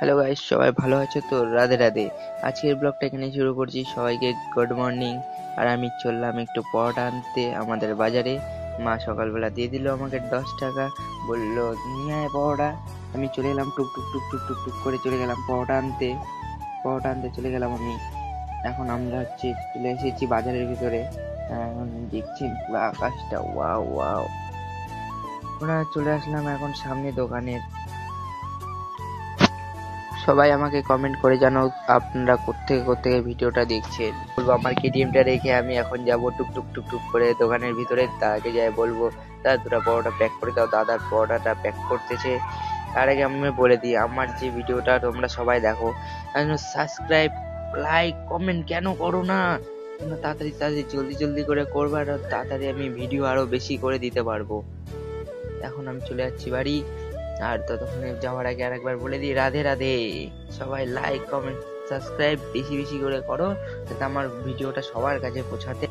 Hello guys, সবাই ভালো আছো তো? রাধে রাধে। আজকের ব্লগটা এখানে শুরু করছি। সবাইকে গুড মর্নিং। আর আমি চললাম একটু পরোটা আনতে আমাদের বাজারে। মা সকালবেলা দিয়ে দিল আমাকে 10 টাকা, বললো নিয়ে আয় পরোটা। আমি চলে গেলাম টুক টুক টুক টুক টুক টুক করে চলে গেলাম পরোটা আনতে চলে গেলাম আমি। এখন আমরা চলে এসেছি বাজারের ভিতরে। এখন দেখছি পুরো আকাশটা, ওয়াও ওয়াও। আমরা চলে আসলাম এখন সামনে দোকানের। সবাই আমাকে কমেন্ট করে জানাও আপনারা কোত্থেকে ভিডিওটা দেখছেন। বলবো আমার কেটিএমটা রেখে আমি এখন যাব টুক টুক টুক টুক করে দোকানের ভিতরে। তাকে যাই বলবো দাদা দুটা পরোটা প্যাক করে দাও। দাদার পরোটাটা প্যাক করতেছে। তার আগে আমি বলে দিই, আমার যে ভিডিওটা তোমরা সবাই দেখো, সাবস্ক্রাইব লাইক কমেন্ট কেন করো না? তোমরা তাড়াতাড়ি জলদি করে করবে, আর তাড়াতাড়ি আমি ভিডিও আরো বেশি করে দিতে পারবো। এখন আমি চলে যাচ্ছি বাড়ি। আর ততক্ষণে যাওয়ার আগে আরেকবার বলে দিই, রাধে রাধে। সবাই লাইক কমেন্ট সাবস্ক্রাইব বেশি করে করো, যাতে আমার ভিডিওটা সবার কাছে পৌঁছাতে